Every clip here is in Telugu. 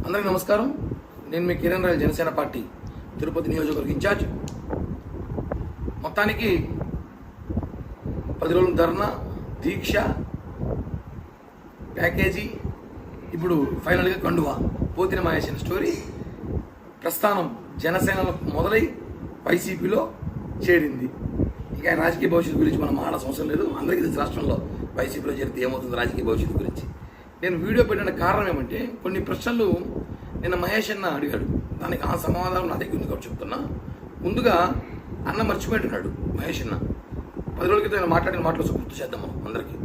అందరికీ నమస్కారం. నేను మీ కిరణ్ రాయల్, జనసేన పార్టీ తిరుపతి నియోజకవర్గ ఇన్ఛార్జ్. మొత్తానికి 10 రోజుల ధర్నా, దీక్ష, ప్యాకేజీ, ఇప్పుడు ఫైనల్గా కండువా, పోతిన మహేషన్ స్టోరీ ప్రస్థానం జనసేనలో మొదలై వైసీపీలో చేరింది. ఇక రాజకీయ భవిష్యత్తు గురించి మనం మాట్లాడాల్సిన అవసరం లేదు. అందరికీ తెలిసి రాష్ట్రంలో వైసీపీలో చేరితే ఏమవుతుంది రాజకీయ భవిష్యత్తు గురించి. నేను వీడియో పెట్టిన కారణం ఏమంటే, కొన్ని ప్రశ్నలు నిన్న మహేష్ అన్న అడిగాడు, దానికి ఆ సమాధానం నా దగ్గర ఉంది కాబట్టి చెప్తున్నా. ముందుగా అన్న మర్చిపోయింటున్నాడు మహేష్ అన్న. 10 రోజుల క్రితం మాట్లాడిన మాటలు గుర్తు చేద్దాం మనం అందరికీ.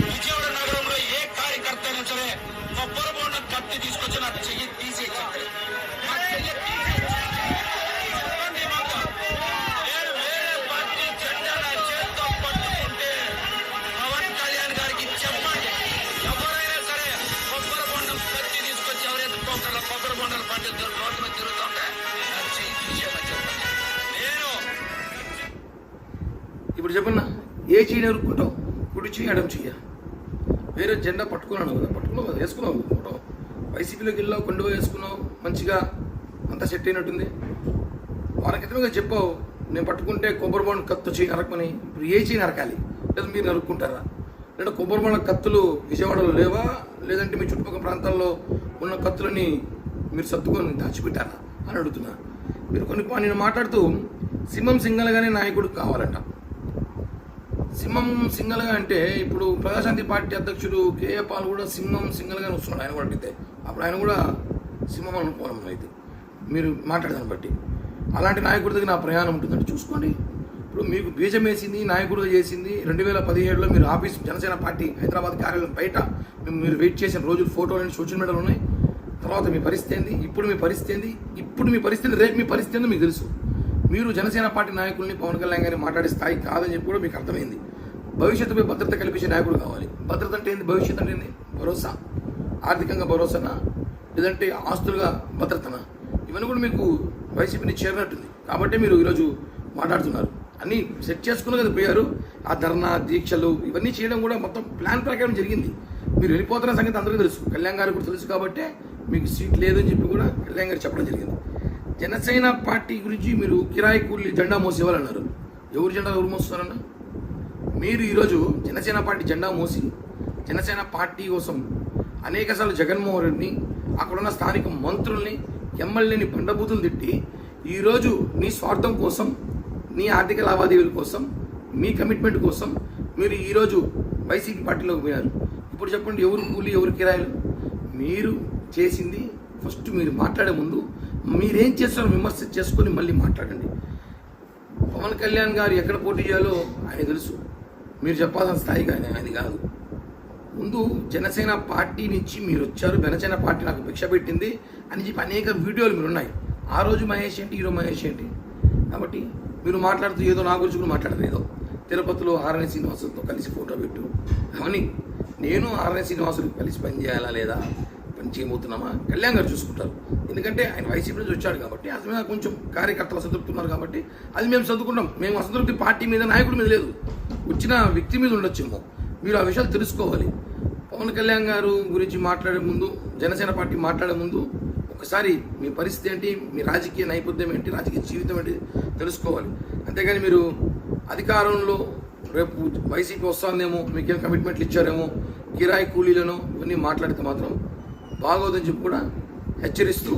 విజయవాడ నగరంలో ఏ కార్యకర్త అయినా సరే కొబ్బరి బొండ కత్తి తీసుకొచ్చి నాకు చెయ్యి తీసేయాలి. నేను వేరే పార్టీ జెండా నా చేతితో పట్టుకుంటే పవన్ కళ్యాణ్ గారికి చెప్పండి, ఎవరైనా సరే కొబ్బరి బొండం కత్తి తీసుకొచ్చి ఎవరైతే పోకర్లో కొబ్బరి బొండలు పండిస్తారు రోడ్డు మీద తిరుగుతుంటే నా చెయ్యి తీసేయమని చెప్పండి. నేను ఇప్పుడు చెప్పన్నా, ఏ చెయ్యి ఎరుక్కుంటావు? కుడి చెయ్యి, ఎడం చెయ్య. వేరే జెండా పట్టుకున్నాను కదా, పట్టుకున్నావు కదా, వేసుకున్నావు ఫోటో. వైసీపీలోకి వెళ్ళావు, కొండవ వేసుకున్నావు, మంచిగా అంతా సెట్ అయినట్టుంది. వారి క్రితంగా చెప్పావు, నేను పట్టుకుంటే కొబ్బరి బొండ కత్తు చేయి నరకమని. ఇప్పుడు ఏ చేయి నరకాలి? లేదా మీరు నరుక్కుంటారా? లేదా కొబ్బరి బొండ కత్తులు విజయవాడలో లేవా? లేదంటే మీ చుట్టుపక్కల ప్రాంతాల్లో ఉన్న కత్తులని మీరు సర్దుకొని దాచిపెట్టారా అని అడుగుతున్నా. మీరు నేను మాట్లాడుతూ సింహం సింగల్గానే నాయకుడు కావాలంట. సింహం సింగల్గా అంటే ఇప్పుడు ప్రజాశాంతి పార్టీ అధ్యక్షుడు కేఏ పాల్ కూడా సింహం సింగల్గానే వస్తున్నాడు. ఆయన కూడా అడిగితే అప్పుడు ఆయన కూడా సింహం అనుకోవడం అయితే మీరు మాట్లాడదాన్ని బట్టి అలాంటి నాయకుడి దగ్గర నా ప్రయాణం ఉంటుందంటే చూసుకోండి. ఇప్పుడు మీకు బీజం వేసింది, నాయకుడిగా చేసింది 2017లో మీరు ఆఫీస్ జనసేన పార్టీ హైదరాబాద్ కార్యాలయం బయట మీరు వెయిట్ చేసిన రోజులు ఫోటోలు సోషల్ మీడియాలో ఉన్నాయి. తర్వాత మీ పరిస్థితి ఏంది, ఇప్పుడు మీ పరిస్థితి ఏంది, రేపు మీ పరిస్థితి ఏందో మీకు తెలుసు. మీరు జనసేన పార్టీ నాయకుల్ని పవన్ కళ్యాణ్ గారిని మాట్లాడే స్థాయి కాదని చెప్పి కూడా మీకు అర్థమైంది. భవిష్యత్తుపై భద్రత కల్పించే నాయకుడు కావాలి. భద్రత అంటే ఏంది? భవిష్యత్తు అంటే ఏంది? భరోసా, ఆర్థికంగా భరోసానా, లేదంటే ఆస్తులుగా భద్రతనా? ఇవన్నీ కూడా మీకు వైసీపీని చేరినట్టుంది. కాబట్టి మీరు ఈరోజు మాట్లాడుతున్నారు. అన్నీ సెట్ చేసుకున్న కదా పోయారు. ఆ ధర్నా, దీక్షలు ఇవన్నీ చేయడం కూడా మొత్తం ప్లాన్ ప్రకారం జరిగింది. మీరు వెళ్ళిపోతున్న సంగతి అందరికీ తెలుసు, కళ్యాణ్ గారికి కూడా తెలుసు. కాబట్టి మీకు సీట్ లేదని చెప్పి కూడా కళ్యాణ్ గారు చెప్పడం జరిగింది. జనసేన పార్టీ గురించి మీరు కిరాయి కూలి జెండా మోసేవాళ్ళన్నారు. ఎవరు జెండా ఎవరు మోస్తున్నారన్న? మీరు ఈరోజు జనసేన పార్టీ జెండా మోసి జనసేన పార్టీ కోసం అనేకసార్లు జగన్మోహన్ రెడ్డిని, అక్కడున్న స్థానిక మంత్రుల్ని, ఎమ్మెల్యేని బండబూతులు తిట్టి ఈరోజు నీ స్వార్థం కోసం, నీ ఆర్థిక లావాదేవీల కోసం, మీ కమిట్మెంట్ కోసం మీరు ఈరోజు వైసీపీ పార్టీలోకి పోయారు. ఇప్పుడు చెప్పండి, ఎవరు కూలి ఎవరు కిరాయిలు? మీరు చేసింది ఫస్ట్ మీరు మాట్లాడే ముందు మీరేం చేస్తారో విమర్శ చేసుకొని మళ్ళీ మాట్లాడండి. పవన్ కళ్యాణ్ గారు ఎక్కడ పోటీ చేయాలో ఆయన తెలుసు. మీరు చెప్పాల్సిన స్థాయిగా ఆయన కాదు. ముందు జనసేన పార్టీ నుంచి మీరు వచ్చారు, జనసేన పార్టీ నాకు భిక్ష పెట్టింది అని చెప్పి అనేక వీడియోలు మీరు ఉన్నాయి. ఆ రోజు మహేష్ ఏంటి, ఈరోజు మహేష్ ఏంటి? కాబట్టి మీరు మాట్లాడుతూ ఏదో నా గురించి కూడా మాట్లాడదు. ఏదో తిరుపతిలో ఆర్ఎన్ శ్రీనివాసులతో కలిసి ఫోటో పెట్టు అవని, నేను ఆర్ఎన్ శ్రీనివాసులు కలిసి పనిచేయాలా లేదా, పని చేయబోతున్నామా కళ్యాణ్ గారు చూసుకుంటారు. ఎందుకంటే ఆయన వైసీపీ నుంచి వచ్చాడు కాబట్టి అది మీద కొంచెం కార్యకర్తలు అసంతృప్తున్నారు కాబట్టి అది మేము చదువుకుంటాం. మేము అసంతృప్తి పార్టీ మీద, నాయకుడి మీద లేదు, వచ్చిన వ్యక్తి మీద ఉండొచ్చేమో. మీరు ఆ విషయాలు తెలుసుకోవాలి. పవన్ కళ్యాణ్ గారు గురించి మాట్లాడే ముందు, జనసేన పార్టీ మాట్లాడే ముందు ఒకసారి మీ పరిస్థితి ఏంటి, మీ రాజకీయ నైపుణ్యం ఏంటి, రాజకీయ జీవితం ఏంటి తెలుసుకోవాలి. అంతేగాని మీరు అధికారంలో రేపు వైసీపీ వస్తుందేమో, మీకేం కమిట్మెంట్లు ఇచ్చారేమో, కిరాయి కూలీలను ఇవన్నీ మాట్లాడితే మాత్రం బాగోదని చెప్పి కూడా హెచ్చరిస్తూ,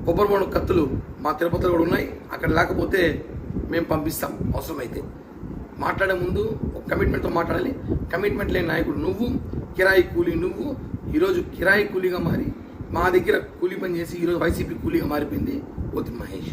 కొబ్బరి బొండ కత్తులు మా తిరుపతిలో కూడా ఉన్నాయి, అక్కడ లేకపోతే మేము పంపిస్తాం అవసరమైతే. మాట్లాడే ముందు ఒక కమిట్మెంట్తో మాట్లాడాలి. కమిట్మెంట్ లేని నాయకుడు నువ్వు, కిరాయి కూలీ నువ్వు. ఈరోజు కిరాయి కూలీగా మారి మా దగ్గర కూలీ పని చేసి ఈరోజు వైసీపీ కూలీగా మారిపోయింది పోతిన మహేష్.